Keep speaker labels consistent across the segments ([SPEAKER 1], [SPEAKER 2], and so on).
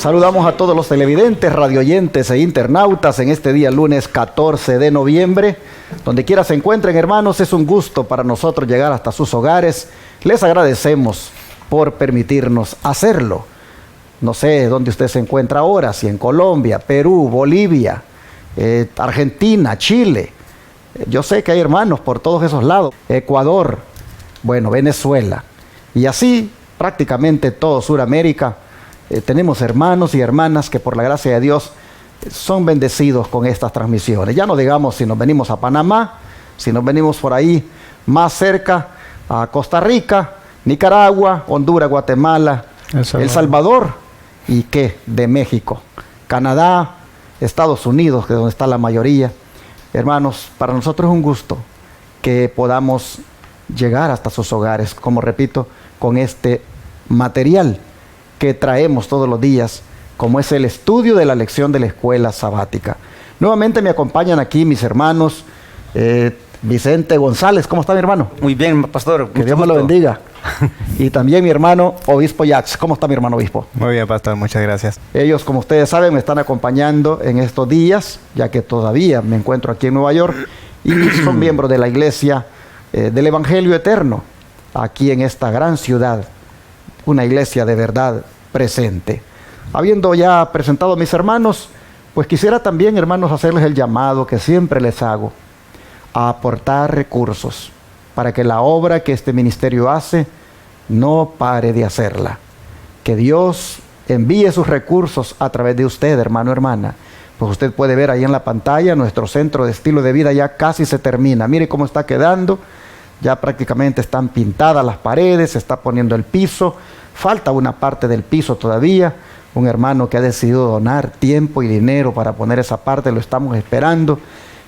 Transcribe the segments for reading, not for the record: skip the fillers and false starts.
[SPEAKER 1] Saludamos a todos los televidentes, radioyentes e internautas en este día lunes 14 de noviembre. Donde quiera se encuentren, hermanos, es un gusto para nosotros llegar hasta sus hogares. Les agradecemos por permitirnos hacerlo. No sé dónde usted se encuentra ahora, si en Colombia, Perú, Bolivia, Argentina, Chile. Yo sé que hay hermanos por todos esos lados. Ecuador, bueno, Venezuela. Y así prácticamente todo Sudamérica. Tenemos hermanos y hermanas que por la gracia de Dios son bendecidos con estas transmisiones. Ya no digamos si nos venimos a Panamá, si nos venimos por ahí más cerca a Costa Rica, Nicaragua, Honduras, Guatemala, El Salvador y qué, de México, Canadá, Estados Unidos, que es donde está la mayoría. Hermanos, para nosotros es un gusto que podamos llegar hasta sus hogares, como repito, con este material que traemos todos los días, como es el estudio de la lección de la escuela sabática. Nuevamente me acompañan aquí mis hermanos, Vicente González. ¿Cómo está mi hermano?
[SPEAKER 2] Muy bien, pastor.
[SPEAKER 1] Que Dios me lo bendiga. Y también mi hermano Obispo Jax. ¿Cómo está mi hermano Obispo?
[SPEAKER 3] Muy bien, pastor. Muchas gracias.
[SPEAKER 1] Ellos, como ustedes saben, me están acompañando en estos días, ya que todavía me encuentro aquí en Nueva York, y son miembros de la iglesia del Evangelio Eterno, aquí en esta gran ciudad. Una iglesia de verdad presente. Habiendo ya presentado a mis hermanos, pues quisiera también, hermanos, hacerles el llamado que siempre les hago, a aportar recursos para que la obra que este ministerio hace no pare de hacerla. Que Dios envíe sus recursos a través de usted, hermano, hermana. Pues usted puede ver ahí en la pantalla, nuestro centro de estilo de vida ya casi se termina. Mire cómo está quedando. Ya prácticamente están pintadas las paredes, se está poniendo el piso. Falta una parte del piso todavía. Un hermano que ha decidido donar tiempo y dinero para poner esa parte, lo estamos esperando.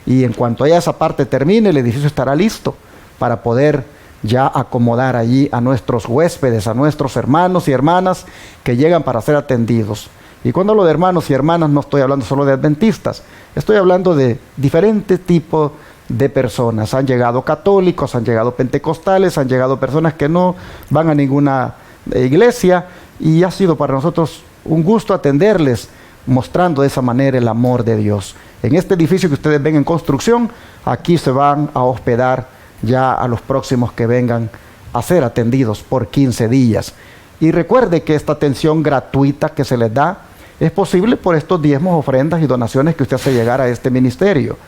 [SPEAKER 1] Y en cuanto ya esa parte termine, el edificio estará listo para poder ya acomodar allí a nuestros huéspedes, a nuestros hermanos y hermanas que llegan para ser atendidos. Y cuando hablo de hermanos y hermanas, no estoy hablando solo de adventistas, estoy hablando de diferentes tipos de personas. Han llegado católicos, han llegado pentecostales, han llegado personas que no van a ninguna iglesia, y ha sido para nosotros un gusto atenderles, mostrando de esa manera el amor de Dios. En este edificio que ustedes ven en construcción, aquí se van a hospedar ya a los próximos que vengan a ser atendidos por 15 días. Y recuerde que esta atención gratuita que se les da es posible por estos diezmos, ofrendas y donaciones que usted hace llegar a este ministerio.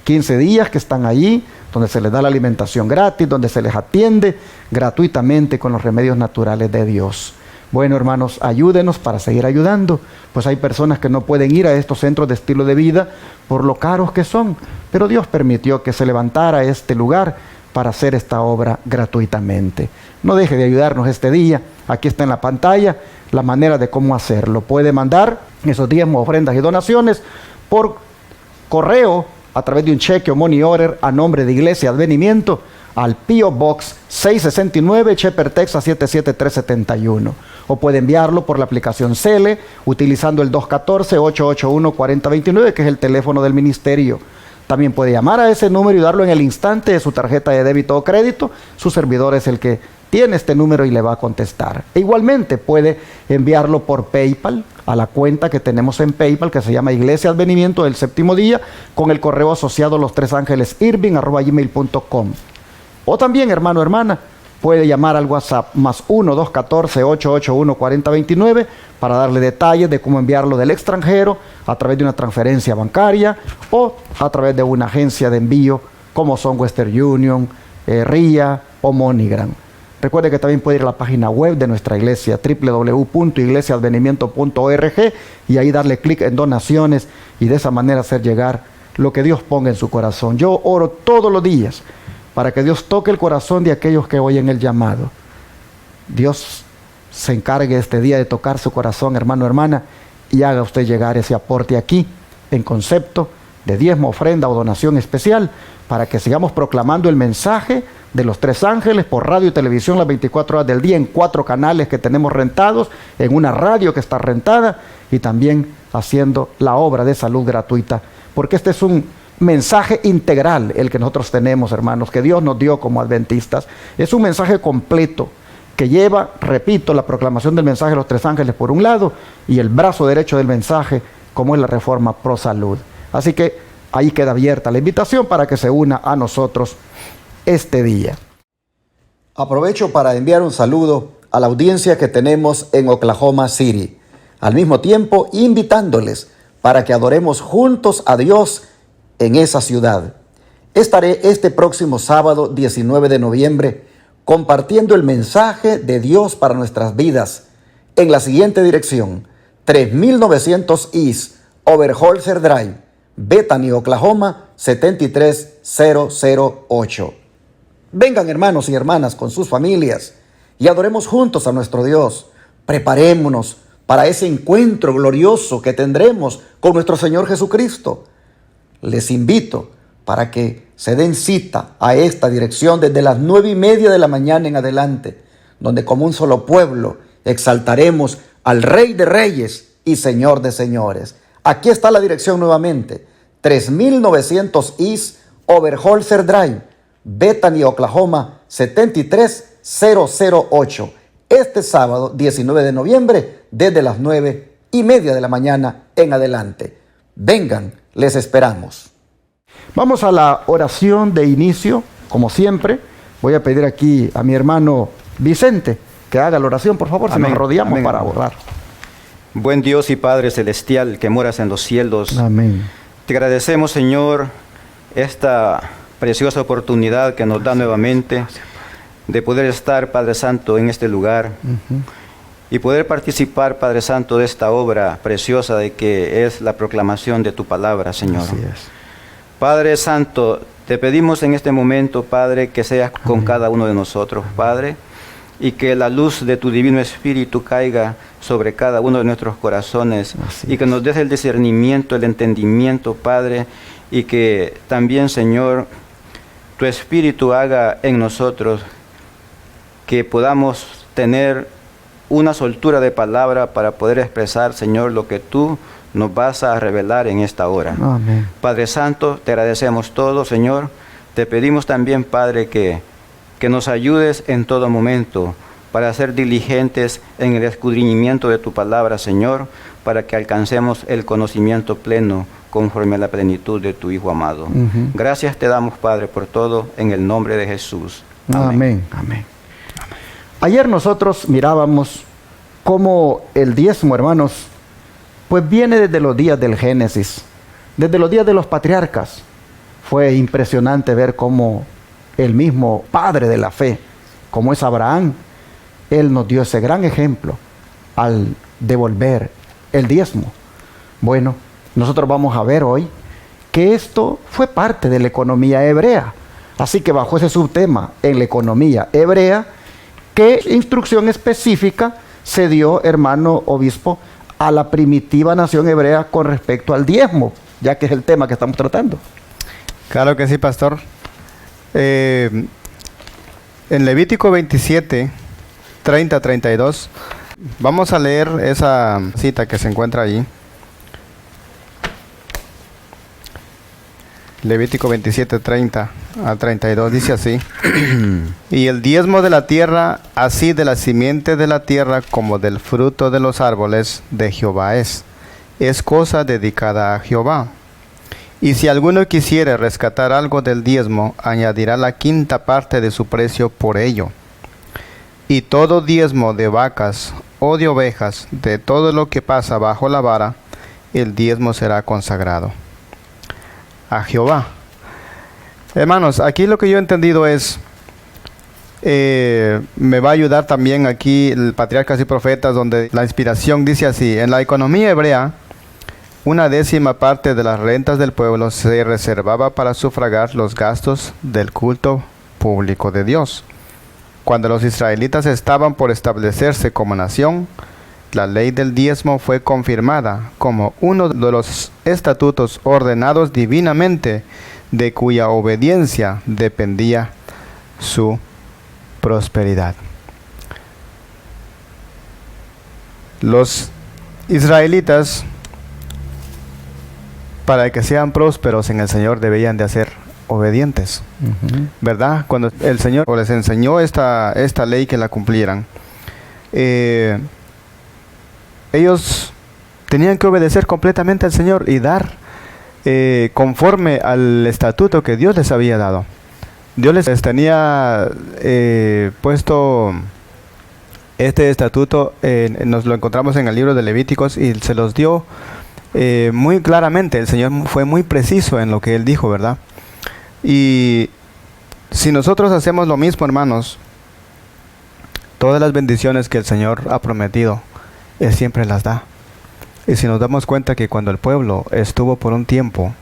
[SPEAKER 1] 15 días que están allí, donde se les da la alimentación gratis, donde se les atiende gratuitamente con los remedios naturales de Dios. Bueno, hermanos, ayúdenos para seguir ayudando, pues hay personas que no pueden ir a estos centros de estilo de vida por lo caros que son, pero Dios permitió que se levantara este lugar para hacer esta obra gratuitamente. No deje de ayudarnos este día. Aquí está en la pantalla la manera de cómo hacerlo. Puede mandar esos diezmos, ofrendas y donaciones por correo, a través de un cheque o money order a nombre de Iglesia Advenimiento al P.O. Box 669, Shepherd, Texas 77371. O puede enviarlo por la aplicación Cele utilizando el 214-881-4029, que es el teléfono del ministerio. También puede llamar a ese número y darlo en el instante de su tarjeta de débito o crédito. Su servidor es el que tiene este número y le va a contestar. E igualmente puede enviarlo por PayPal a la cuenta que tenemos en PayPal, que se llama Iglesia Advenimiento del Séptimo Día, con el correo asociado lostresangelesirving@gmail.com. O también, hermano o hermana, puede llamar al WhatsApp más 1-214-881-4029 para darle detalles de cómo enviarlo del extranjero a través de una transferencia bancaria o a través de una agencia de envío como son Western Union, RIA o MoneyGram. Recuerde que también puede ir a la página web de nuestra iglesia, www.iglesiaadvenimiento.org, y ahí darle clic en donaciones y de esa manera hacer llegar lo que Dios ponga en su corazón. Yo oro todos los días para que Dios toque el corazón de aquellos que oyen el llamado. Dios se encargue este día de tocar su corazón, hermano, hermana, y haga usted llegar ese aporte aquí en concepto de diezmo, ofrenda o donación especial, para que sigamos proclamando el mensaje de los tres ángeles por radio y televisión las 24 horas del día en 4 canales que tenemos rentados, en una radio que está rentada, y también haciendo la obra de salud gratuita, porque este es un mensaje integral el que nosotros tenemos, hermanos, que Dios nos dio como adventistas. Es un mensaje completo que lleva, repito, la proclamación del mensaje de los tres ángeles por un lado y el brazo derecho del mensaje como es la Reforma Pro Salud. Así que ahí queda abierta la invitación para que se una a nosotros este día. Aprovecho para enviar un saludo a la audiencia que tenemos en Oklahoma City. Al mismo tiempo, invitándoles para que adoremos juntos a Dios en esa ciudad. Estaré este próximo sábado 19 de noviembre compartiendo el mensaje de Dios para nuestras vidas en la siguiente dirección: 3900 East Overholser Drive, Bethany, Oklahoma 73008. Vengan, hermanos y hermanas, con sus familias y adoremos juntos a nuestro Dios. Preparémonos para ese encuentro glorioso que tendremos con nuestro Señor Jesucristo. Les invito para que se den cita a esta dirección desde las 9:30 de la mañana en adelante, donde como un solo pueblo exaltaremos al Rey de Reyes y Señor de Señores. Aquí está la dirección nuevamente: 3900 East Overholser Drive, Bethany, Oklahoma 73008. Este sábado 19 de noviembre desde las 9:30 de la mañana en adelante. Vengan, les esperamos. Vamos a la oración de inicio, como siempre. Voy a pedir aquí a mi hermano Vicente que haga la oración, por favor. Si nos arrodillamos. Amén. Para orar.
[SPEAKER 2] Buen Dios y Padre Celestial que moras en los cielos.
[SPEAKER 1] Amén.
[SPEAKER 2] Te agradecemos, Señor, esta preciosa oportunidad que nos da nuevamente de poder estar, Padre Santo, en este lugar y poder participar, Padre Santo, de esta obra preciosa de que es la proclamación de tu palabra, Señor.
[SPEAKER 1] Así es.
[SPEAKER 2] Padre Santo, te pedimos en este momento, Padre, que seas con cada uno de nosotros, Padre, y que la luz de tu Divino Espíritu caiga sobre cada uno de nuestros corazones y que nos des el discernimiento, el entendimiento, Padre, y que también, Señor, tu Espíritu haga en nosotros que podamos tener una soltura de palabra para poder expresar, Señor, lo que tú nos vas a revelar en esta hora.
[SPEAKER 1] Amén.
[SPEAKER 2] Padre Santo, te agradecemos todo, Señor. Te pedimos también, Padre, que nos ayudes en todo momento para ser diligentes en el escudriñamiento de tu palabra, Señor, para que alcancemos el conocimiento pleno conforme a la plenitud de tu Hijo amado. Gracias te damos, Padre, por todo, en el nombre de Jesús.
[SPEAKER 1] Amén. Amén. Ayer nosotros mirábamos cómo el diezmo, hermanos, pues viene desde los días del Génesis, desde los días de los patriarcas. Fue impresionante ver cómo el mismo padre de la fe, como es Abraham, él nos dio ese gran ejemplo al devolver el diezmo. Bueno, nosotros vamos a ver hoy que esto fue parte de la economía hebrea. Así que bajo ese subtema, en la economía hebrea, ¿qué instrucción específica se dio, hermano obispo, a la primitiva nación hebrea con respecto al diezmo, ya que es el tema que estamos tratando?
[SPEAKER 3] Claro que sí, pastor. En Levítico 27, 30-32, vamos a leer esa cita que se encuentra allí. Levítico 27, 30-32, dice así: y el diezmo de la tierra, así de la simiente de la tierra como del fruto de los árboles de Jehová es cosa dedicada a Jehová. Y si alguno quisiere rescatar algo del diezmo, añadirá la quinta parte de su precio por ello. Y todo diezmo de vacas o de ovejas, de todo lo que pasa bajo la vara, el diezmo será consagrado a Jehová. Hermanos, aquí lo que yo he entendido es, me va a ayudar también aquí el Patriarcas y Profetas, donde la inspiración dice así: en la economía hebrea, 1/10 parte de las rentas del pueblo se reservaba para sufragar los gastos del culto público de Dios. Cuando los israelitas estaban por establecerse como nación, la ley del diezmo fue confirmada como uno de los estatutos ordenados divinamente, de cuya obediencia dependía su prosperidad. Los israelitas, para que sean prósperos en el Señor, debían de ser obedientes, ¿verdad? Cuando el Señor les enseñó esta ley, que la cumplieran. ellos tenían que obedecer completamente al Señor y dar conforme al estatuto que Dios les había dado. Dios les tenía puesto este estatuto, nos lo encontramos en el libro de Levíticos y se los dio muy claramente. El Señor fue muy preciso en lo que Él dijo, ¿verdad? Y si nosotros hacemos lo mismo, hermanos, todas las bendiciones que el Señor ha prometido, Él siempre las da. Y si nos damos cuenta que cuando el pueblo estuvo por un tiempo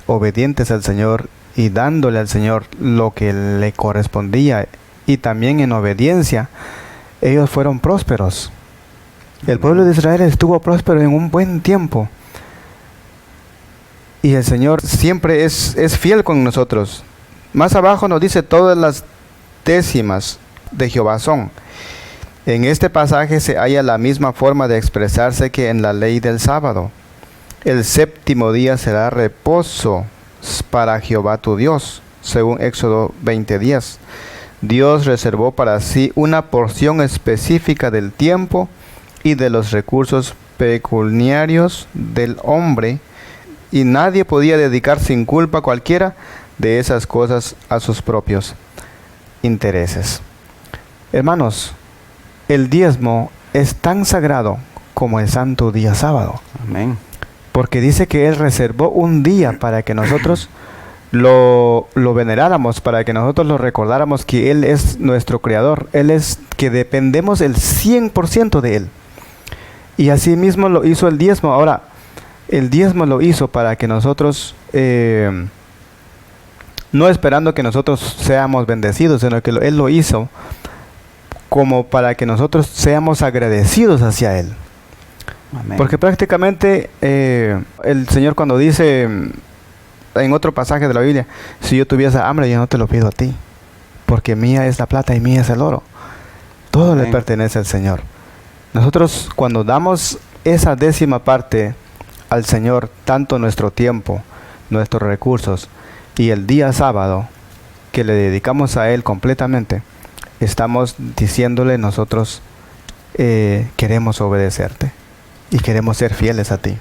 [SPEAKER 3] obedientes al Señor y dándole al Señor lo que le correspondía y también en obediencia, ellos fueron prósperos. El pueblo de Israel estuvo próspero en un buen tiempo. Y el Señor siempre es fiel con nosotros. Más abajo nos dice: todas las décimas de Jehová son. En este pasaje se halla la misma forma de expresarse que en la ley del sábado. El séptimo día será reposo para Jehová tu Dios, según Éxodo 20:10. Dios reservó para sí una porción específica del tiempo y de los recursos pecuniarios del hombre, y nadie podía dedicar sin culpa cualquiera de esas cosas a sus propios intereses. Hermanos, el diezmo es tan sagrado como el santo día sábado.
[SPEAKER 2] Amén.
[SPEAKER 3] Porque dice que Él reservó un día para que nosotros lo veneráramos, para que nosotros lo recordáramos, que Él es nuestro creador. Él es que dependemos el 100% de Él. Y así mismo lo hizo el diezmo. Ahora, el diezmo lo hizo para que nosotros, no esperando que nosotros seamos bendecidos, sino que Él lo hizo como para que nosotros seamos agradecidos hacia Él.
[SPEAKER 2] Amén.
[SPEAKER 3] Porque prácticamente el Señor, cuando dice en otro pasaje de la Biblia: si yo tuviese hambre, yo no te lo pido a ti, porque mía es la plata y mía es el oro. Todo le pertenece al Señor. Nosotros, cuando damos esa décima parte al Señor, tanto nuestro tiempo, nuestros recursos y el día sábado que le dedicamos a Él completamente, estamos diciéndole: nosotros queremos obedecerte y queremos ser fieles a ti.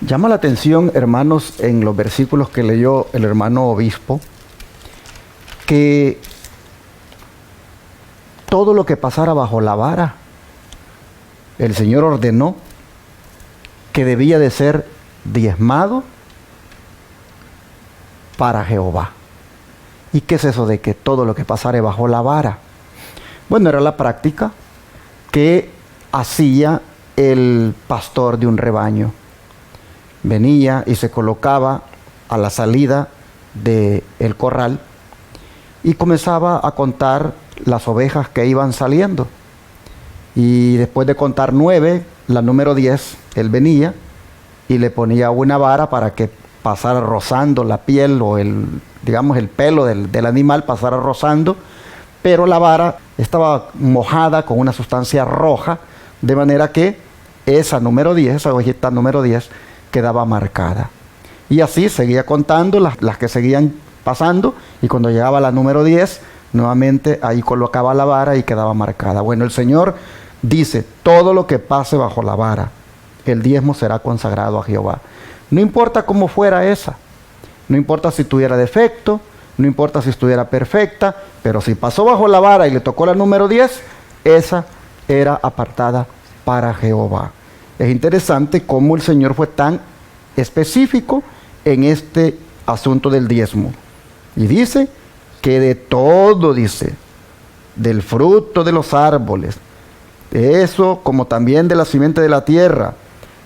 [SPEAKER 1] Llama la atención, hermanos, en los versículos que leyó el hermano obispo, que todo lo que pasara bajo la vara, el Señor ordenó que debía de ser diezmado para Jehová. ¿Y qué es eso de que todo lo que pasare bajo la vara? Bueno, era la práctica que hacía el pastor de un rebaño. Venía y se colocaba a la salida del corral y comenzaba a contar las ovejas que iban saliendo. Y después de contar 9, la número 10, él venía y le ponía una vara para que pasara rozando la piel o el pelo del animal, pasara rozando, pero la vara estaba mojada con una sustancia roja, de manera que esa número 10, esa ovejita número 10, quedaba marcada. Y así seguía contando las que seguían pasando, y cuando llegaba la número 10, nuevamente ahí colocaba la vara y quedaba marcada. Bueno, el Señor dice: todo lo que pase bajo la vara, el diezmo será consagrado a Jehová. No importa cómo fuera esa, no importa si tuviera defecto, no importa si estuviera perfecta, pero si pasó bajo la vara y le tocó la número 10, esa era apartada para Jehová. Es interesante cómo el Señor fue tan específico en este asunto del diezmo. Y dice que de todo, dice, del fruto de los árboles, de eso, como también de la simiente de la tierra,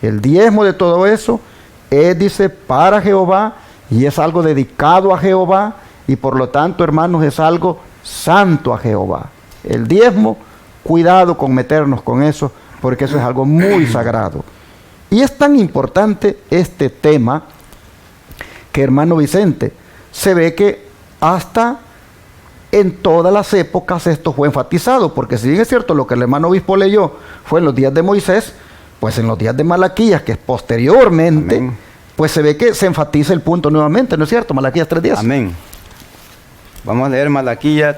[SPEAKER 1] el diezmo de todo eso es, dice, para Jehová, y es algo dedicado a Jehová, y por lo tanto, hermanos, es algo santo a Jehová. El diezmo, cuidado con meternos con eso, porque eso es algo muy sagrado. Y es tan importante este tema que, hermano Vicente, se ve que hasta en todas las épocas esto fue enfatizado, porque si bien es cierto lo que el hermano obispo leyó fue en los días de Moisés, pues en los días de Malaquías, que es posteriormente, amén, pues se ve que se enfatiza el punto nuevamente, ¿no es cierto? Malaquías 3:10.
[SPEAKER 2] Amén. Vamos a leer Malaquías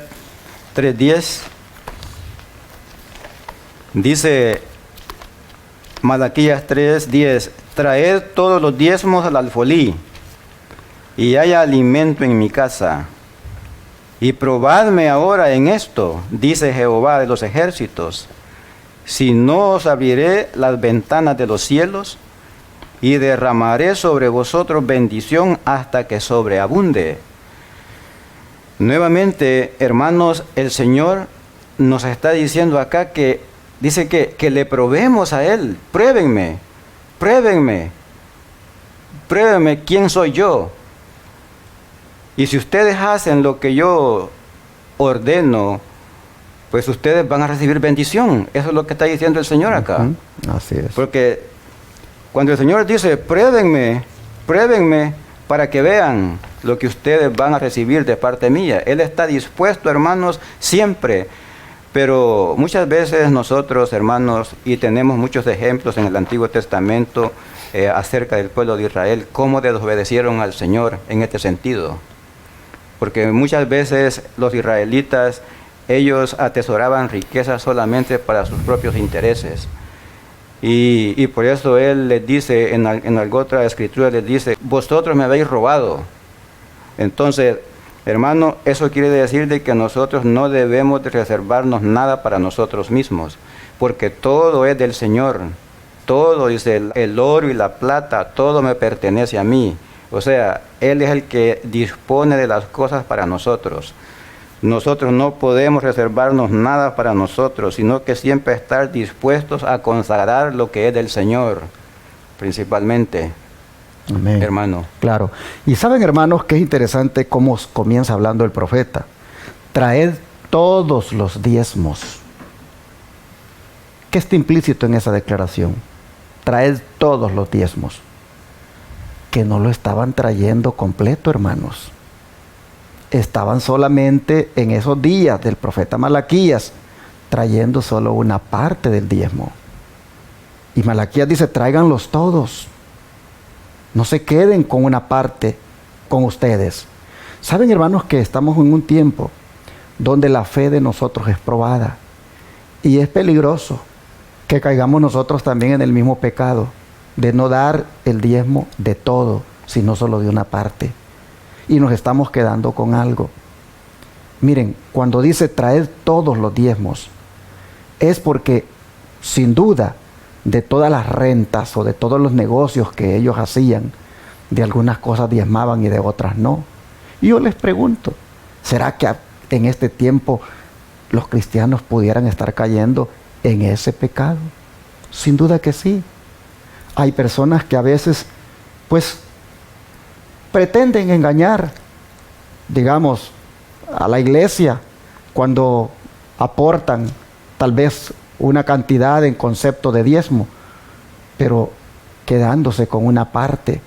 [SPEAKER 2] 3:10. Dice Malaquías 3:10, traed todos los diezmos al alfolí, y haya alimento en mi casa. Y probadme ahora en esto, dice Jehová de los ejércitos, si no os abriré las ventanas de los cielos, y derramaré sobre vosotros bendición hasta que sobreabunde. Nuevamente, hermanos, el Señor nos está diciendo acá que dice que le probemos a Él. Pruébenme quién soy yo. Y si ustedes hacen lo que yo ordeno, pues ustedes van a recibir bendición. Eso es lo que está diciendo el Señor acá.
[SPEAKER 1] Así es.
[SPEAKER 2] Porque cuando el Señor dice, pruébenme para que vean lo que ustedes van a recibir de parte mía. Él está dispuesto, hermanos, siempre. Pero muchas veces nosotros, hermanos, y tenemos muchos ejemplos en el Antiguo Testamento acerca del pueblo de Israel, cómo desobedecieron al Señor en este sentido. Porque muchas veces los israelitas, ellos atesoraban riquezas solamente para sus propios intereses. Y por eso Él les dice, en alguna otra escritura les dice, vosotros me habéis robado. Entonces, hermano, eso quiere decir de que nosotros no debemos de reservarnos nada para nosotros mismos, porque todo es del Señor. Todo, dice, el oro y la plata, todo me pertenece a mí. O sea, Él es el que dispone de las cosas para nosotros. Nosotros no podemos reservarnos nada para nosotros, sino que siempre estar dispuestos a consagrar lo que es del Señor, principalmente.
[SPEAKER 1] Amén.
[SPEAKER 2] Hermano.
[SPEAKER 1] Claro. Y saben, hermanos, que es interesante cómo comienza hablando el profeta. Traed todos los diezmos. ¿Qué está implícito en esa declaración? Traed todos los diezmos. Que no lo estaban trayendo completo, hermanos. Estaban solamente en esos días del profeta Malaquías, trayendo solo una parte del diezmo. Y Malaquías dice, tráiganlos todos. No se queden con una parte con ustedes. Saben, hermanos, que estamos en un tiempo donde la fe de nosotros es probada. Y es peligroso que caigamos nosotros también en el mismo pecado de no dar el diezmo de todo, sino solo de una parte. Y nos estamos quedando con algo. Miren, cuando dice traed todos los diezmos, es porque sin duda de todas las rentas o de todos los negocios que ellos hacían, de algunas cosas diezmaban y de otras no. Y yo les pregunto, ¿será que en este tiempo los cristianos pudieran estar cayendo en ese pecado? Sin duda que sí. Hay personas que a veces, pues, pretenden engañar, digamos, a la iglesia cuando aportan tal vez una cantidad en concepto de diezmo, pero quedándose con una parte,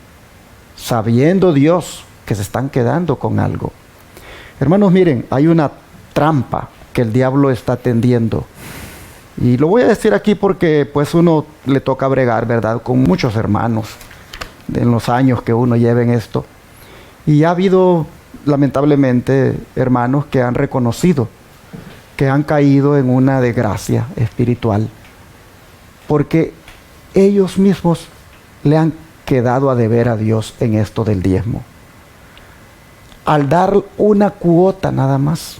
[SPEAKER 1] sabiendo Dios que se están quedando con algo. Hermanos, miren, hay una trampa que el diablo está tendiendo. Y lo voy a decir aquí porque pues uno le toca bregar, ¿verdad?, con muchos hermanos en los años que uno lleva en esto. Y ha habido, lamentablemente, hermanos que han reconocido que han caído en una desgracia espiritual, porque ellos mismos le han quedado a deber a Dios en esto del diezmo. Al dar una cuota nada más.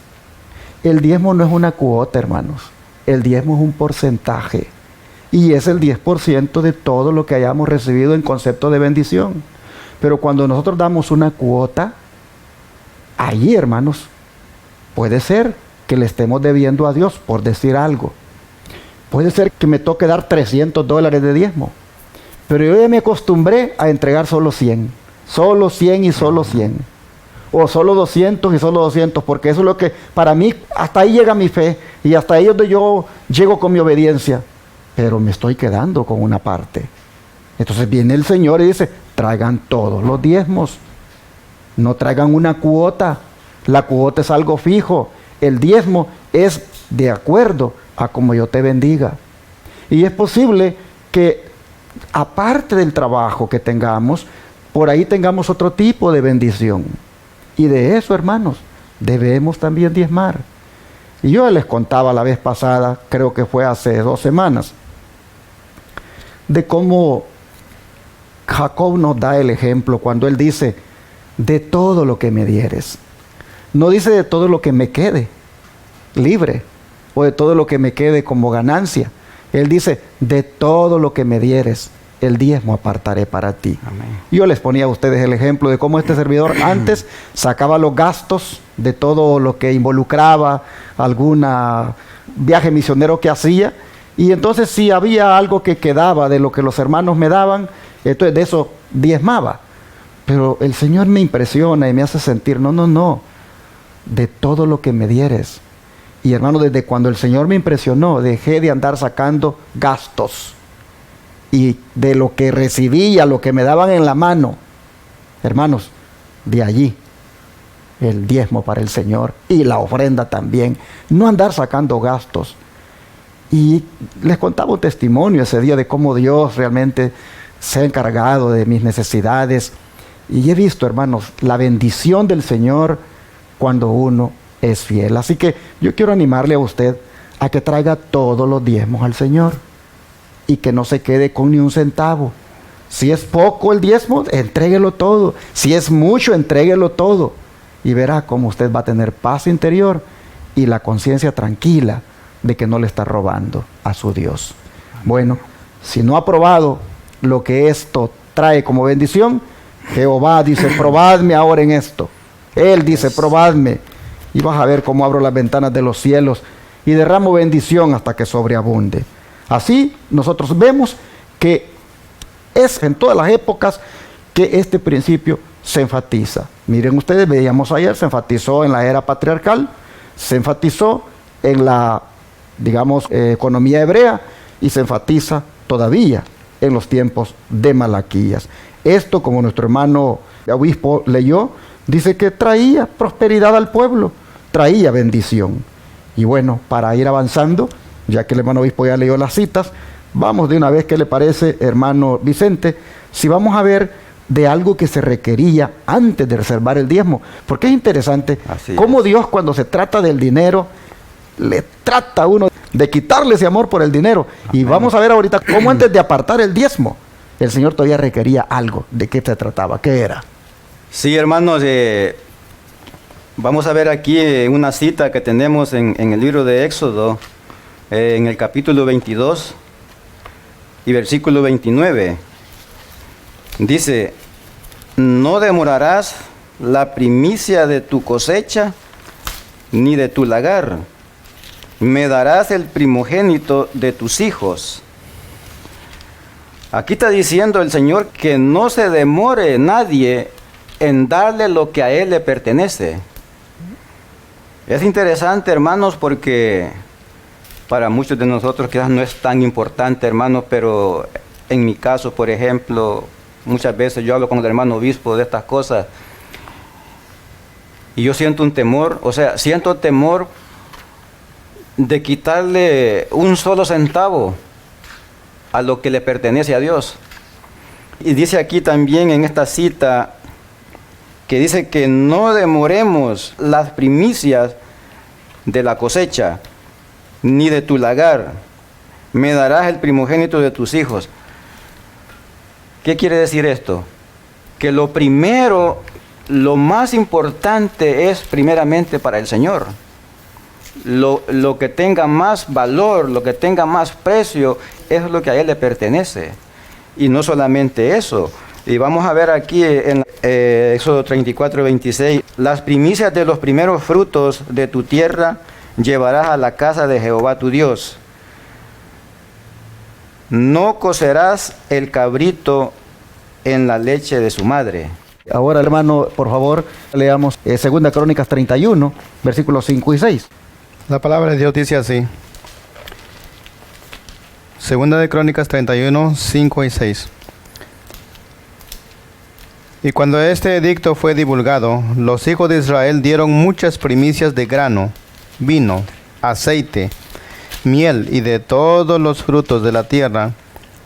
[SPEAKER 1] El diezmo no es una cuota, hermanos. El diezmo es un porcentaje. Y es el 10% de todo lo que hayamos recibido en concepto de bendición. Pero cuando nosotros damos una cuota, allí, hermanos, puede ser que le estemos debiendo a Dios, por decir algo. Puede ser que me toque dar $300 de diezmo. Pero yo ya me acostumbré a entregar solo 100. Solo 100 y solo 100. O solo 200 y solo 200. Porque eso es lo que, para mí, hasta ahí llega mi fe. Y hasta ahí es donde yo llego con mi obediencia. Pero me estoy quedando con una parte. Entonces viene el Señor y dice, traigan todos los diezmos. No traigan una cuota. La cuota es algo fijo. El diezmo es de acuerdo a como yo te bendiga. Y es posible que, aparte del trabajo que tengamos, por ahí tengamos otro tipo de bendición. Y de eso, hermanos, debemos también diezmar. Y yo les contaba la vez pasada, creo que fue hace 2 semanas, de cómo Jacob nos da el ejemplo cuando él dice, de todo lo que me dieres. No dice de todo lo que me quede libre o de todo lo que me quede como ganancia. Él dice, de todo lo que me dieres, el diezmo apartaré para ti.
[SPEAKER 2] Amén.
[SPEAKER 1] Yo les ponía a ustedes el ejemplo de cómo este servidor antes sacaba los gastos de todo lo que involucraba algún viaje misionero que hacía, y entonces si había algo que quedaba de lo que los hermanos me daban, entonces de eso diezmaba. Pero el Señor me impresiona y me hace sentir, no, de todo lo que me dieres. Y hermano, desde cuando el Señor me impresionó, dejé de andar sacando gastos. Y de lo que recibía, lo que me daban en la mano, hermanos, de allí, el diezmo para el Señor y la ofrenda también. No andar sacando gastos. Y les contaba un testimonio ese día de cómo Dios realmente se ha encargado de mis necesidades. Y he visto, hermanos, la bendición del Señor cuando uno es fiel. Así que yo quiero animarle a usted a que traiga todos los diezmos al Señor y que no se quede con ni un centavo. Si es poco el diezmo, entréguelo todo. Si es mucho, entréguelo todo. Y verá cómo usted va a tener paz interior y la conciencia tranquila de que no le está robando a su Dios. Bueno, si no ha probado lo que esto trae como bendición, Jehová dice, probadme ahora en esto. Él dice, probadme, y vas a ver cómo abro las ventanas de los cielos y derramo bendición hasta que sobreabunde. Así nosotros vemos que es en todas las épocas que este principio se enfatiza. Miren ustedes, veíamos ayer, se enfatizó en la era patriarcal, se enfatizó en la, digamos, economía hebrea, y se enfatiza todavía en los tiempos de Malaquías. Esto, como nuestro hermano obispo leyó, dice que traía prosperidad al pueblo, traía bendición. Y bueno, para ir avanzando, ya que el hermano obispo ya leyó las citas, vamos de una vez, ¿qué le parece, hermano Vicente? Si vamos a ver de algo que se requería antes de reservar el diezmo, porque es interesante cómo Dios, cuando se trata del dinero, le trata a uno de quitarle ese amor por el dinero. Amén. Y vamos a ver ahorita cómo antes de apartar el diezmo, el Señor todavía requería algo. ¿De qué se trataba? ¿Qué era?
[SPEAKER 2] Sí, hermanos, vamos a ver aquí una cita que tenemos en el libro de Éxodo, en el capítulo 22 y versículo 29. Dice, no demorarás la primicia de tu cosecha ni de tu lagar. Me darás el primogénito de tus hijos. Aquí está diciendo el Señor que no se demore nadie en darle lo que a Él le pertenece. Es interesante, hermanos, porque para muchos de nosotros quizás no es tan importante, hermanos, pero en mi caso, por ejemplo, muchas veces yo hablo con el hermano obispo de estas cosas y yo siento un temor, siento temor de quitarle un solo centavo a lo que le pertenece a Dios. Y dice aquí también en esta cita que dice que no demoremos las primicias de la cosecha ni de tu lagar. Me darás el primogénito de tus hijos. ¿Qué quiere decir esto? Que lo primero, lo más importante es primeramente para el Señor. Lo que tenga más valor, lo que tenga más precio, es lo que a Él le pertenece. Y no solamente eso. Y vamos a ver aquí en Éxodo 34, 26. Las primicias de los primeros frutos de tu tierra llevarás a la casa de Jehová tu Dios. No cocerás el cabrito en la leche de su madre.
[SPEAKER 1] Ahora, hermano, por favor, leamos 2 Crónicas 31, versículos 5 y 6.
[SPEAKER 3] La palabra de Dios dice así. 2 de Crónicas 31, 5 y 6. Y cuando este edicto fue divulgado, los hijos de Israel dieron muchas primicias de grano, vino, aceite, miel y de todos los frutos de la tierra.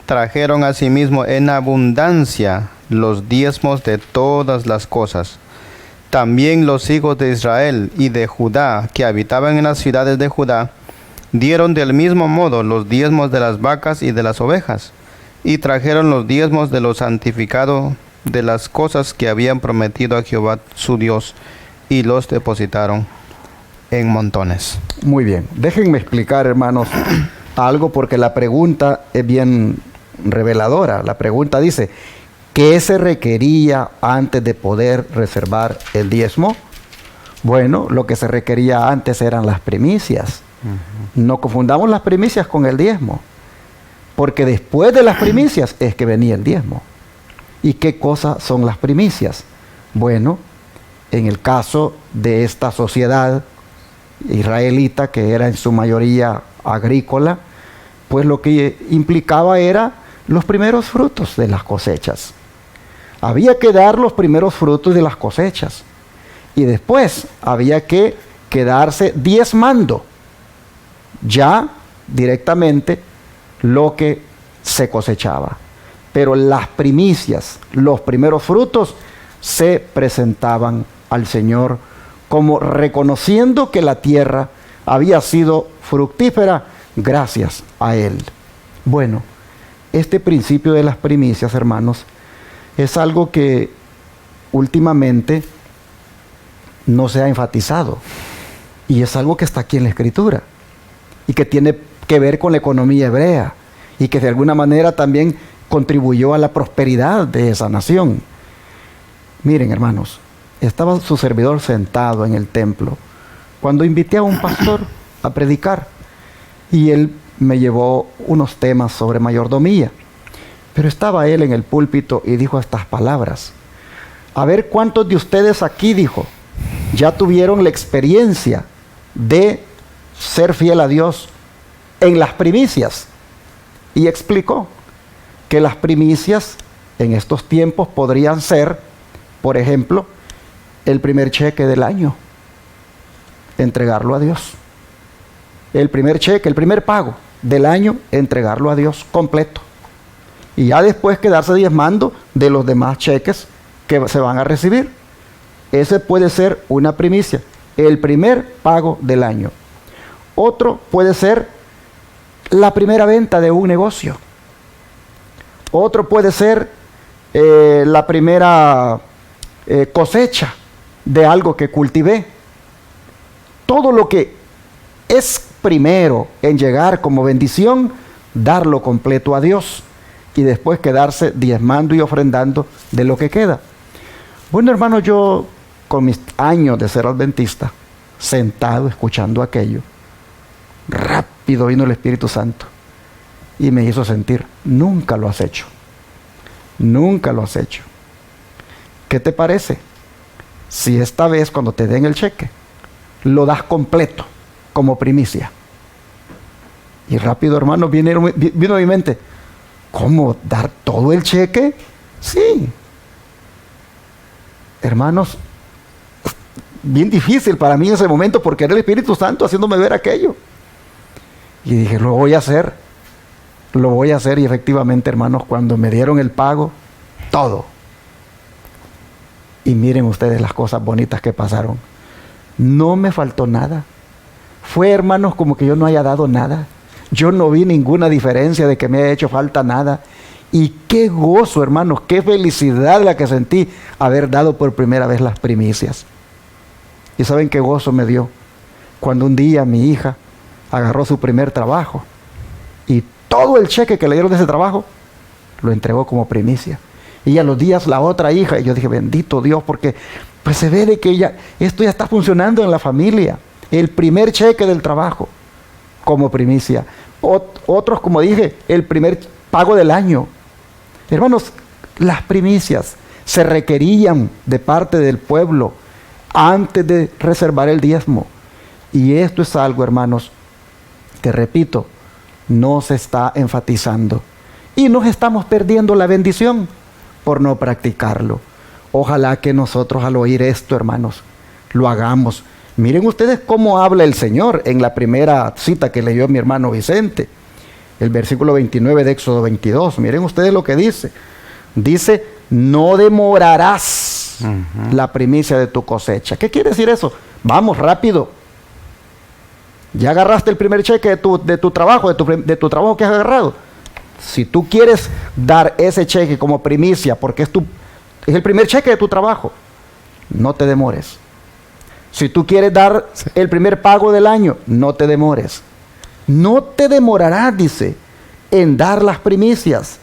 [SPEAKER 3] Trajeron asimismo en abundancia los diezmos de todas las cosas. También los hijos de Israel y de Judá, que habitaban en las ciudades de Judá, dieron del mismo modo los diezmos de las vacas y de las ovejas, y trajeron los diezmos de lo santificado de las cosas que habían prometido a Jehová su Dios, y los depositaron en montones.
[SPEAKER 1] Muy bien, déjenme explicar, hermanos, algo, porque la pregunta es bien reveladora. La pregunta dice: ¿qué se requería antes de poder reservar el diezmo? Bueno, lo que se requería antes eran las primicias. No confundamos las primicias con el diezmo, porque después de las primicias es que venía el diezmo. ¿Y qué cosas son las primicias? Bueno, en el caso de esta sociedad israelita, que era en su mayoría agrícola, pues lo que implicaba era los primeros frutos de las cosechas. Había que dar los primeros frutos de las cosechas, y después había que quedarse diezmando ya directamente lo que se cosechaba. Pero las primicias, los primeros frutos, se presentaban al Señor como reconociendo que la tierra había sido fructífera gracias a Él. Bueno, este principio de las primicias, hermanos, es algo que últimamente no se ha enfatizado, y es algo que está aquí en la Escritura y que tiene que ver con la economía hebrea, y que de alguna manera también contribuyó a la prosperidad de esa nación. Miren, hermanos, estaba su servidor sentado en el templo cuando invité a un pastor a predicar, y él me llevó unos temas sobre mayordomía. Pero estaba él en el púlpito y dijo estas palabras: a ver cuántos de ustedes aquí, dijo, ya tuvieron la experiencia de ser fiel a Dios en las primicias. Y explicó que las primicias en estos tiempos podrían ser, por ejemplo, el primer cheque del año, entregarlo a Dios. El primer cheque, el primer pago del año, entregarlo a Dios completo. Y ya después quedarse diezmando de los demás cheques que se van a recibir. Ese puede ser una primicia, el primer pago del año. Otro puede ser la primera venta de un negocio. Otro puede ser la primera cosecha de algo que cultivé. Todo lo que es primero en llegar como bendición, darlo completo a Dios, y después quedarse diezmando y ofrendando de lo que queda. Bueno, hermano, yo con mis años de ser adventista, sentado escuchando aquello, rápido vino el Espíritu Santo y me hizo sentir: nunca lo has hecho, nunca lo has hecho. ¿Qué te parece si esta vez, cuando te den el cheque, lo das completo como primicia? Y rápido, hermano, vino a mi mente: ¿cómo dar todo el cheque? Sí. Hermanos, bien difícil para mí en ese momento, porque era el Espíritu Santo haciéndome ver aquello. Y dije, lo voy a hacer. Lo voy a hacer. Y efectivamente, hermanos, cuando me dieron el pago, todo. Y miren ustedes las cosas bonitas que pasaron. No me faltó nada. Fue, hermanos, como que yo no haya dado nada. Yo no vi ninguna diferencia de que me haya hecho falta nada. Y qué gozo, hermanos, qué felicidad la que sentí haber dado por primera vez las primicias. ¿Y saben qué gozo me dio? Cuando un día mi hija agarró su primer trabajo y todo el cheque que le dieron de ese trabajo lo entregó como primicia. Y a los días la otra hija, y yo dije, bendito Dios, porque pues se ve de que esto ya está funcionando en la familia. El primer cheque del trabajo como primicia. Otros, como dije, el primer pago del año. Hermanos, las primicias se requerían de parte del pueblo antes de reservar el diezmo. Y esto es algo, hermanos, que repito, no se está enfatizando. Y nos estamos perdiendo la bendición por no practicarlo. Ojalá que nosotros, al oír esto, hermanos, lo hagamos. Miren ustedes cómo habla el Señor en la primera cita que leyó mi hermano Vicente. El versículo 29 de Éxodo 22. Miren ustedes lo que dice. Dice, no demorarás la primicia de tu cosecha. ¿Qué quiere decir eso? Vamos, rápido. Ya agarraste el primer cheque de tu trabajo, de tu trabajo que has agarrado. Si tú quieres dar ese cheque como primicia, porque es el primer cheque de tu trabajo, no te demores. Si tú quieres dar el primer pago del año, no te demores. No te demorarás, dice, en dar las primicias.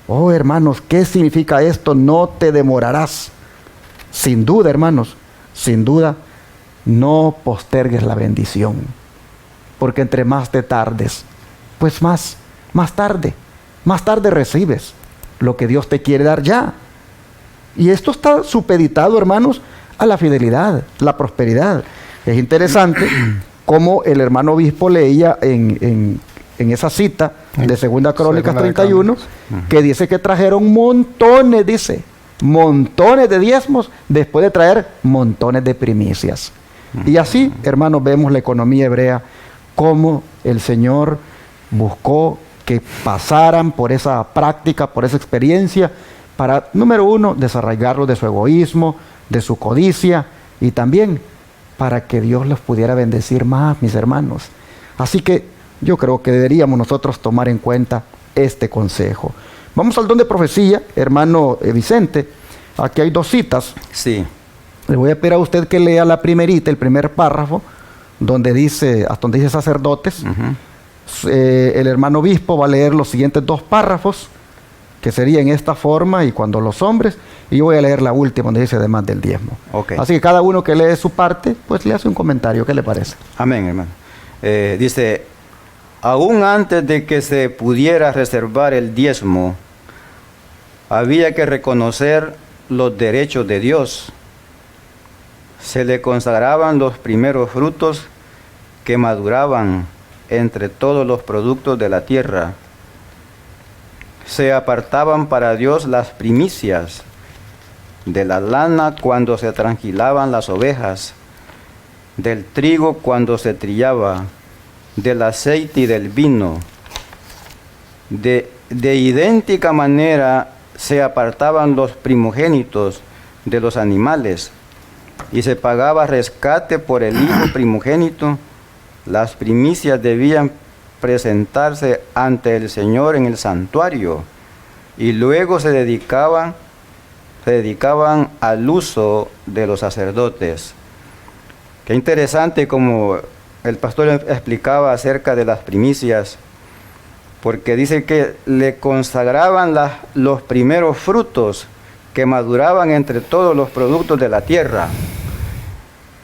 [SPEAKER 1] Oh, hermanos, ¿qué significa esto? No te demorarás. Sin duda, hermanos, sin duda, no postergues la bendición. Porque entre más te tardes, pues más tarde recibes lo que Dios te quiere dar ya. Y esto está supeditado, hermanos, a la fidelidad, la prosperidad. Es interesante cómo el hermano obispo leía en esa cita de Segunda Crónicas 31, que dice que trajeron montones de diezmos después de traer montones de primicias. Y así, hermanos, vemos la economía hebrea, cómo el Señor buscó que pasaran por esa práctica, por esa experiencia, para, número uno, desarraigarlos de su egoísmo, de su codicia, y también para que Dios los pudiera bendecir más, mis hermanos. Así que yo creo que deberíamos nosotros tomar en cuenta este consejo. Vamos al don de profecía, hermano Vicente. Aquí hay 2 citas.
[SPEAKER 2] Sí.
[SPEAKER 1] Le voy a pedir a usted que lea la primerita, el primer párrafo, donde dice, hasta donde dice sacerdotes. El hermano obispo va a leer los siguientes 2 párrafos, que sería en esta forma, y cuando los hombres, y yo voy a leer la última, donde dice además del diezmo.
[SPEAKER 2] Okay.
[SPEAKER 1] Así que cada uno que lee su parte, pues le hace un comentario. ¿Qué le parece?
[SPEAKER 2] Amén, hermano. Dice, aún antes de que se pudiera reservar el diezmo, había que reconocer los derechos de Dios. Se le consagraban los primeros frutos que maduraban entre todos los productos de la tierra. Se apartaban para Dios las primicias de la lana cuando se tranquilaban las ovejas, del trigo cuando se trillaba, del aceite y del vino. De idéntica manera se apartaban los primogénitos de los animales y se pagaba rescate por el hijo primogénito. Las primicias debían presentarse ante el Señor en el santuario y luego se dedicaban al uso de los sacerdotes. Qué interesante como el pastor explicaba acerca de las primicias, porque dice que le consagraban los primeros frutos que maduraban entre todos los productos de la tierra.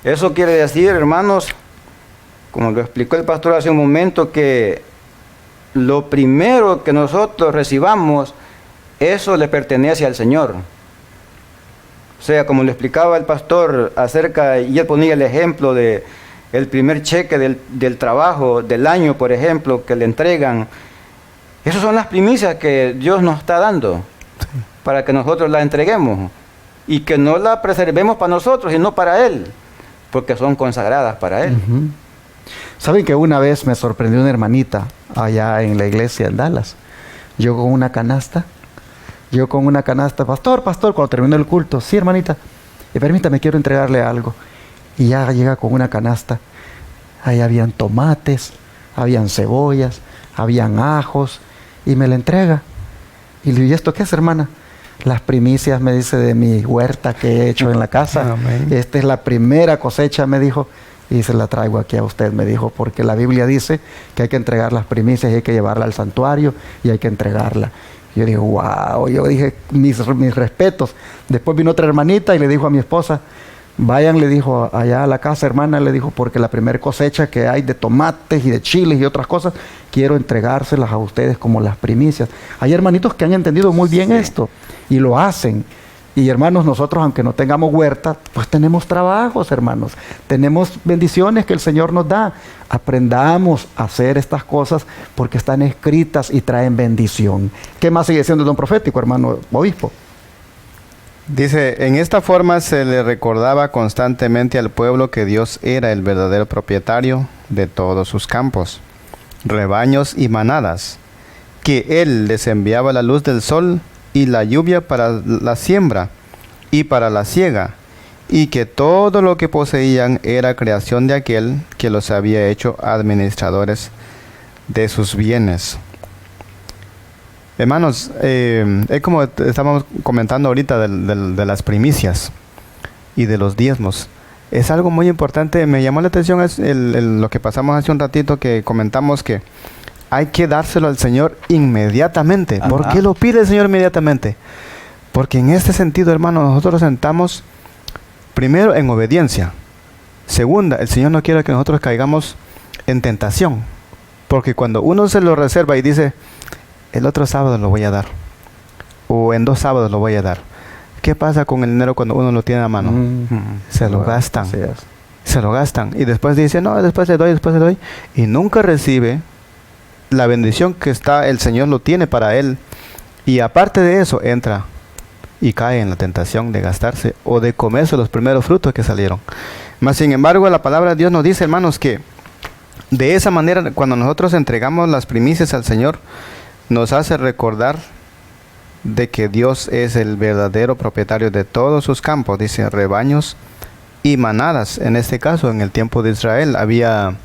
[SPEAKER 2] Eso quiere decir, hermanos, como lo explicó el pastor hace un momento, que lo primero que nosotros recibamos, eso le pertenece al Señor. O sea, como lo explicaba el pastor acerca, y él ponía el ejemplo de el primer cheque del trabajo del año, por ejemplo, que le entregan. Esas son las primicias que Dios nos está dando, para que nosotros las entreguemos y que no las preservemos para nosotros, sino para Él, porque son consagradas para Él.
[SPEAKER 1] ¿Saben que una vez me sorprendió una hermanita allá en la iglesia en Dallas? Yo con una canasta, pastor, cuando terminó el culto, sí, hermanita, y permítame, quiero entregarle algo. Y ya llega con una canasta. Ahí habían tomates, habían cebollas, habían ajos, y me la entrega. Y le digo, ¿y esto qué es, hermana? Las primicias, me dice, de mi huerta que he hecho en la casa.
[SPEAKER 3] Amén.
[SPEAKER 1] Esta es la primera cosecha, me dijo, y se la traigo aquí a usted, me dijo, porque la Biblia dice que hay que entregar las primicias y hay que llevarla al santuario y hay que entregarla. Yo digo, wow, yo dije, mis respetos. Después vino otra hermanita y le dijo a mi esposa, vayan, le dijo, allá a la casa, hermana, le dijo, porque la primera cosecha que hay de tomates y de chiles y otras cosas, quiero entregárselas a ustedes como las primicias. Hay hermanitos que han entendido muy bien esto y lo hacen. Y hermanos, nosotros, aunque no tengamos huerta, pues tenemos trabajos, hermanos. Tenemos bendiciones que el Señor nos da. Aprendamos a hacer estas cosas porque están escritas y traen bendición. ¿Qué más sigue siendo el don profético, hermano obispo?
[SPEAKER 3] Dice, en esta forma se le recordaba constantemente al pueblo que Dios era el verdadero propietario de todos sus campos, rebaños y manadas, que Él les enviaba la luz del sol y la lluvia para la siembra, y para la siega, y que todo lo que poseían era creación de aquel que los había hecho administradores de sus bienes. Hermanos, es como estábamos comentando ahorita de las primicias y de los diezmos. Es algo muy importante. Me llamó la atención lo que pasamos hace un ratito, que comentamos que hay que dárselo al Señor inmediatamente.
[SPEAKER 2] Ajá.
[SPEAKER 3] ¿Por qué lo pide el Señor inmediatamente? Porque en este sentido, hermanos, nosotros sentamos primero en obediencia. Segunda, el Señor no quiere que nosotros caigamos en tentación. Porque cuando uno se lo reserva y dice, el otro sábado lo voy a dar, o en 2 sábados lo voy a dar, ¿qué pasa con el dinero cuando uno lo tiene a mano? Se lo gastan.
[SPEAKER 1] Así es.
[SPEAKER 3] Se lo gastan. Y después dice, no, después le doy. Y nunca recibe la bendición que el Señor lo tiene para él. Y aparte de eso, entra y cae en la tentación de gastarse o de comerse los primeros frutos que salieron. Mas sin embargo, la palabra de Dios nos dice, hermanos, que de esa manera, cuando nosotros entregamos las primicias al Señor, nos hace recordar de que Dios es el verdadero propietario de todos sus campos, dice, rebaños y manadas. En este caso, en el tiempo de Israel, había,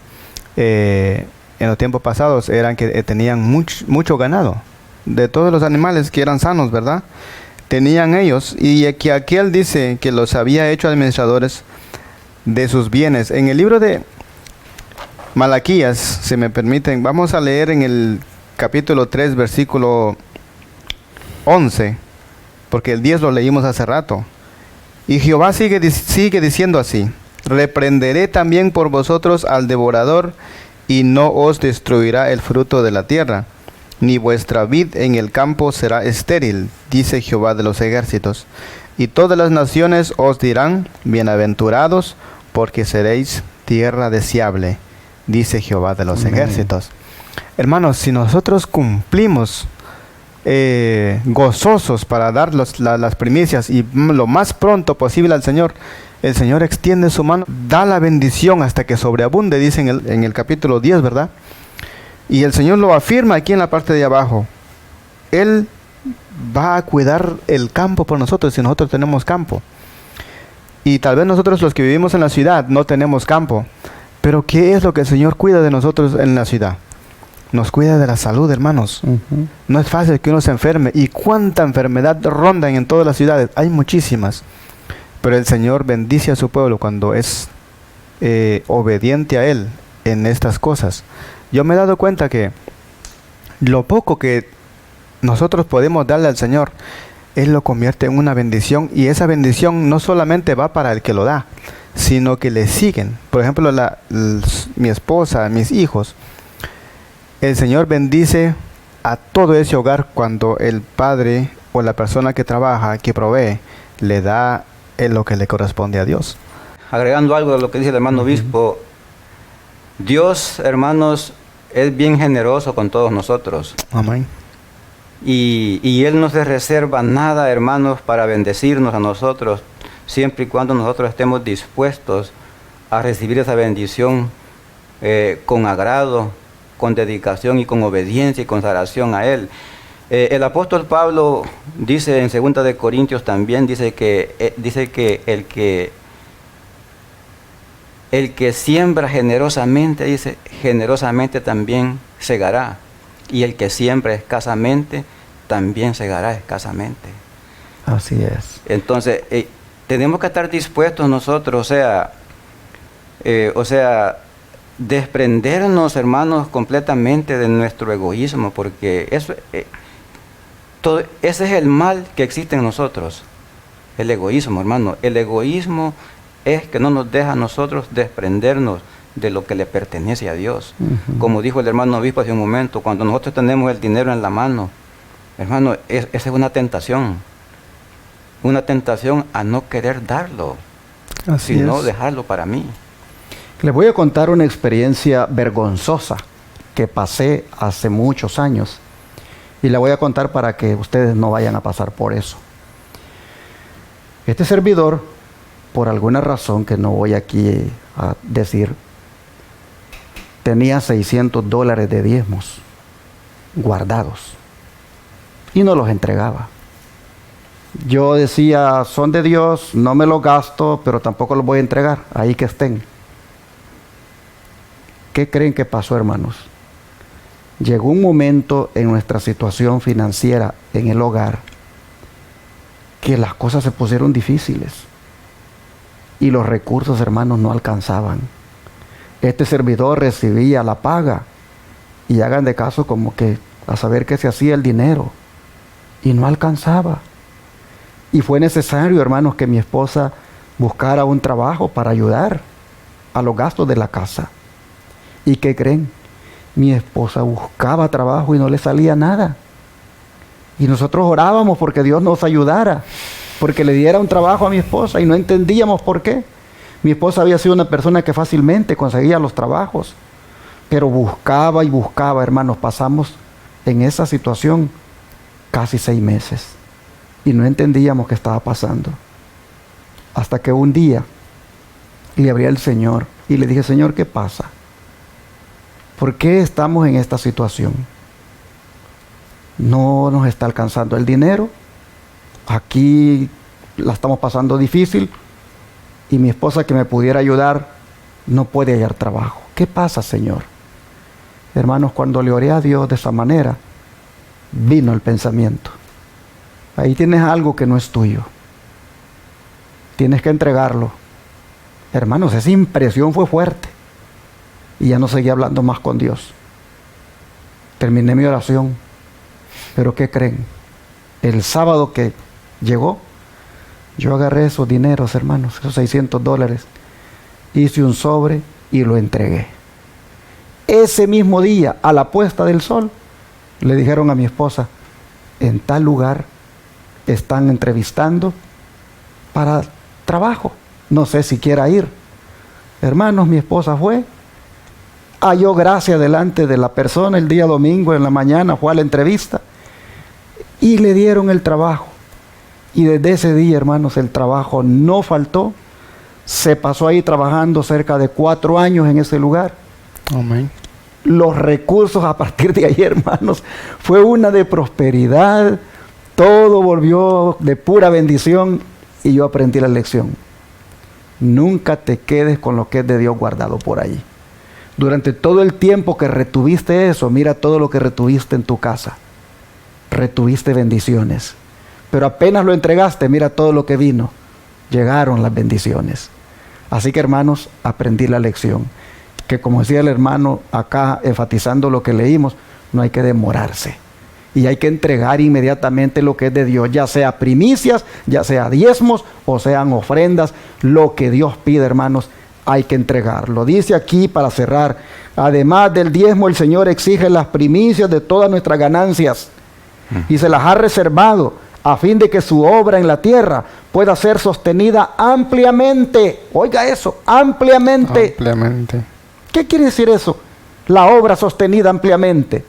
[SPEAKER 3] en los tiempos pasados, eran que tenían mucho ganado, de todos los animales que eran sanos, ¿verdad? Tenían ellos, y que aquel dice que los había hecho administradores de sus bienes. En el libro de Malaquías, si me permiten, vamos a leer en el capítulo 3, versículo 11, porque el 10 lo leímos hace rato. Y Jehová sigue diciendo así: reprenderé también por vosotros al devorador, y no os destruirá el fruto de la tierra, ni vuestra vid en el campo será estéril, dice Jehová de los ejércitos. Y todas las naciones os dirán, bienaventurados, porque seréis tierra deseable, dice Jehová de los ejércitos. Hermanos, si nosotros cumplimos gozosos para dar las primicias y lo más pronto posible al Señor, el Señor extiende su mano, da la bendición hasta que sobreabunde, dice en el capítulo 10, ¿verdad? Y el Señor lo afirma aquí en la parte de abajo. Él va a cuidar el campo por nosotros si nosotros tenemos campo. Y tal vez nosotros los que vivimos en la ciudad no tenemos campo. Pero ¿qué es lo que el Señor cuida de nosotros en la ciudad? Nos cuida de la salud, hermanos. No es fácil que uno se enferme. ¿Y cuánta enfermedad rondan en todas las ciudades? Hay muchísimas. Pero el Señor bendice a su pueblo cuando es obediente a Él en estas cosas. Yo me he dado cuenta que lo poco que nosotros podemos darle al Señor, Él lo convierte en una bendición. Y esa bendición no solamente va para el que lo da, sino que le siguen. Por ejemplo, mi esposa, mis hijos. El Señor bendice a todo ese hogar cuando el padre o la persona que trabaja, que provee, le da lo que le corresponde a Dios.
[SPEAKER 2] Agregando algo de lo que dice el hermano obispo, Dios, hermanos, es bien generoso con todos nosotros.
[SPEAKER 3] Amén.
[SPEAKER 2] Y Él no se reserva nada, hermanos, para bendecirnos a nosotros, siempre y cuando nosotros estemos dispuestos a recibir esa bendición con agrado, con dedicación y con obediencia y consagración a Él. El apóstol Pablo dice en 2 de Corintios también, dice que el que siembra generosamente, dice, generosamente también segará. Y el que siembra escasamente, también segará escasamente.
[SPEAKER 1] Así es.
[SPEAKER 2] Entonces, tenemos que estar dispuestos nosotros, o sea, desprendernos, hermanos, completamente de nuestro egoísmo, porque eso, ese es el mal que existe en nosotros, el egoísmo, hermano. El egoísmo es que no nos deja a nosotros desprendernos de lo que le pertenece a Dios. Como dijo el hermano obispo hace un momento, cuando nosotros tenemos el dinero en la mano, hermano, esa es una tentación a no querer darlo, sino dejarlo para mí.
[SPEAKER 1] Les voy a contar una experiencia vergonzosa que pasé hace muchos años y la voy a contar para que ustedes no vayan a pasar por eso. Este servidor, por alguna razón que no voy aquí a decir, tenía $600 de diezmos guardados y no los entregaba. Yo decía, son de Dios, no me los gasto, pero tampoco los voy a entregar, ahí que estén. ¿Qué creen que pasó, hermanos? Llegó un momento en nuestra situación financiera en el hogar que las cosas se pusieron difíciles y los recursos, hermanos, no alcanzaban. Este servidor recibía la paga y hagan de caso como que a saber qué se hacía el dinero y no alcanzaba. Y fue necesario, hermanos, que mi esposa buscara un trabajo para ayudar a los gastos de la casa. ¿Y qué creen? Mi esposa buscaba trabajo y no le salía nada. Y nosotros orábamos porque Dios nos ayudara, porque le diera un trabajo a mi esposa y no entendíamos por qué. Mi esposa había sido una persona que fácilmente conseguía los trabajos, pero buscaba y buscaba, hermanos. Pasamos en esa situación casi 6 meses y no entendíamos qué estaba pasando. Hasta que un día le abrí al Señor y le dije, Señor, ¿qué pasa? ¿Por qué estamos en esta situación? No nos está alcanzando el dinero. Aquí la estamos pasando difícil. Y mi esposa que me pudiera ayudar no puede hallar trabajo. ¿Qué pasa, Señor? Hermanos, cuando le oré a Dios de esa manera, vino el pensamiento. Ahí tienes algo que no es tuyo. Tienes que entregarlo. Hermanos, esa impresión fue fuerte. Y ya no seguí hablando más con Dios. Terminé mi oración. Pero ¿qué creen? El sábado que llegó, yo agarré esos dineros, hermanos, esos $600, hice un sobre y lo entregué. Ese mismo día, a la puesta del sol, le dijeron a mi esposa, en tal lugar están entrevistando para trabajo. No sé si quiera ir. Hermanos, mi esposa fue, halló gracia delante de la persona el día domingo en la mañana, fue a la entrevista y le dieron el trabajo. Y desde ese día, hermanos, el trabajo no faltó. Se pasó ahí trabajando cerca de 4 años en ese lugar.
[SPEAKER 3] Amén.
[SPEAKER 1] Los recursos a partir de ahí, hermanos, fue una de prosperidad. Todo volvió de pura bendición y yo aprendí la lección. Nunca te quedes con lo que es de Dios guardado por ahí. Durante todo el tiempo que retuviste eso, mira todo lo que retuviste en tu casa. Retuviste bendiciones. Pero apenas lo entregaste, mira todo lo que vino. Llegaron las bendiciones. Así que, hermanos, aprendí la lección. Que como decía el hermano acá, enfatizando lo que leímos, no hay que demorarse. Y hay que entregar inmediatamente lo que es de Dios, ya sea primicias, ya sea diezmos o sean ofrendas. Lo que Dios pide, hermanos, hay que entregarlo. Dice aquí para cerrar, además del diezmo, el Señor exige las primicias de todas nuestras ganancias y se las ha reservado a fin de que su obra en la tierra pueda ser sostenida ampliamente. Oiga eso, ampliamente.
[SPEAKER 3] Ampliamente.
[SPEAKER 1] ¿Qué quiere decir eso? La obra sostenida ampliamente.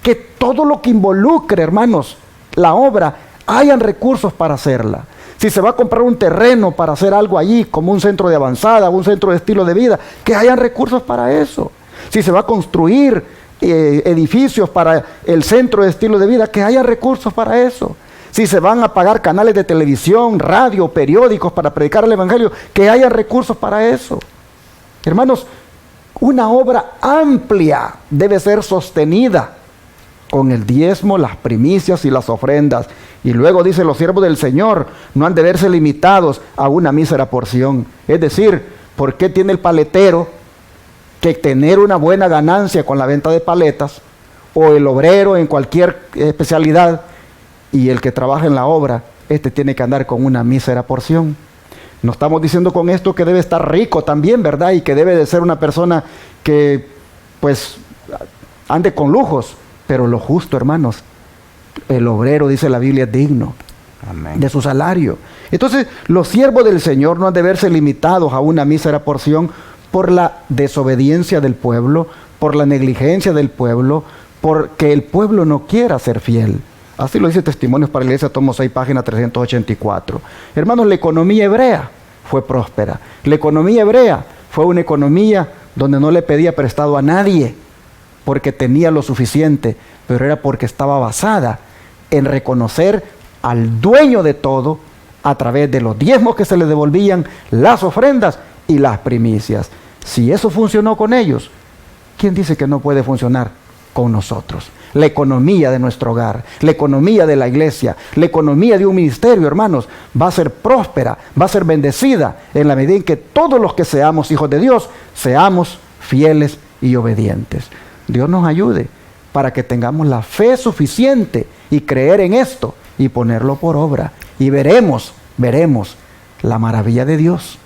[SPEAKER 1] Que todo lo que involucre, hermanos, la obra, hayan recursos para hacerla. Si se va a comprar un terreno para hacer algo allí, como un centro de avanzada, un centro de estilo de vida, que hayan recursos para eso. Si se va a construir edificios para el centro de estilo de vida, que haya recursos para eso. Si se van a pagar canales de televisión, radio, periódicos para predicar el evangelio, que haya recursos para eso. Hermanos, una obra amplia debe ser sostenida con el diezmo, las primicias y las ofrendas. Y luego dice, los siervos del Señor no han de verse limitados a una mísera porción. Es decir, ¿por qué tiene el paletero que tener una buena ganancia con la venta de paletas? O el obrero en cualquier especialidad, y el que trabaja en la obra, tiene que andar con una mísera porción. No estamos diciendo con esto que debe estar rico también, ¿verdad? Y que debe de ser una persona que, pues, ande con lujos. Pero lo justo, hermanos, el obrero, dice la Biblia, es digno. Amén. De su salario. Entonces, los siervos del Señor no han de verse limitados a una mísera porción por la desobediencia del pueblo, por la negligencia del pueblo, porque el pueblo no quiera ser fiel. Así lo dice Testimonios para la Iglesia, tomo 6, página 384. Hermanos, la economía hebrea fue próspera. La economía hebrea fue una economía donde no le pedía prestado a nadie, porque tenía lo suficiente, pero era porque estaba basada en reconocer al dueño de todo a través de los diezmos que se les devolvían, las ofrendas y las primicias. Si eso funcionó con ellos, ¿quién dice que no puede funcionar con nosotros? La economía de nuestro hogar, la economía de la iglesia, la economía de un ministerio, hermanos, va a ser próspera, va a ser bendecida en la medida en que todos los que seamos hijos de Dios, seamos fieles y obedientes. Dios nos ayude para que tengamos la fe suficiente y creer en esto y ponerlo por obra. Y veremos la maravilla de Dios.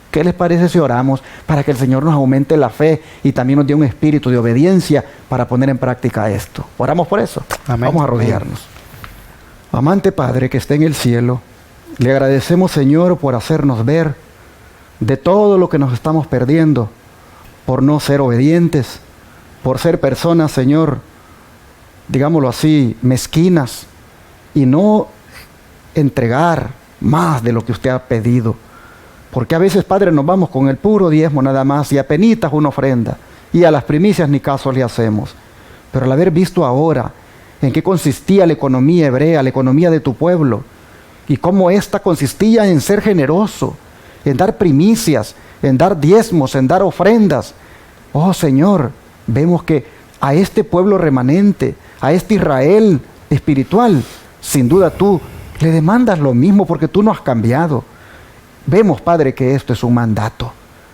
[SPEAKER 1] ¿Qué les parece si oramos para que el Señor nos aumente la fe y también nos dé un espíritu de obediencia para poner en práctica esto? Oramos por eso.
[SPEAKER 3] Amén.
[SPEAKER 1] Vamos a arrodillarnos. Amante Padre que está en el cielo, le agradecemos, Señor, por hacernos ver de todo lo que nos estamos perdiendo, por no ser obedientes, por ser personas, Señor, digámoslo así, mezquinas, y no entregar más de lo que usted ha pedido. Porque a veces, Padre, nos vamos con el puro diezmo nada más y apenitas una ofrenda, y a las primicias ni caso le hacemos. Pero al haber visto ahora en qué consistía la economía hebrea, la economía de tu pueblo, y cómo ésta consistía en ser generoso, en dar primicias, en dar diezmos, en dar ofrendas. Oh Señor, vemos que a este pueblo remanente, a este Israel espiritual, sin duda tú le demandas lo mismo porque tú no has cambiado. Vemos, Padre, que esto es un mandato.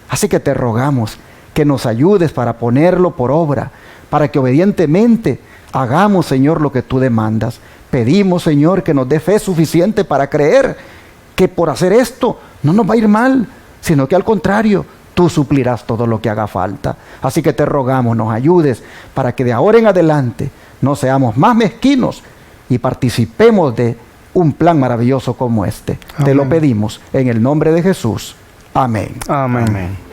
[SPEAKER 1] Así que te rogamos que nos ayudes para ponerlo por obra, para que obedientemente hagamos, Señor, lo que tú demandas. Pedimos, Señor, que nos dé fe suficiente para creer que por hacer esto no nos va a ir mal, sino que al contrario, tú suplirás todo lo que haga falta. Así que te rogamos, nos ayudes para que de ahora en adelante no seamos más mezquinos y participemos de un plan maravilloso como este. Amén. Te lo pedimos en el nombre de Jesús. Amén.
[SPEAKER 3] Amén. Amén.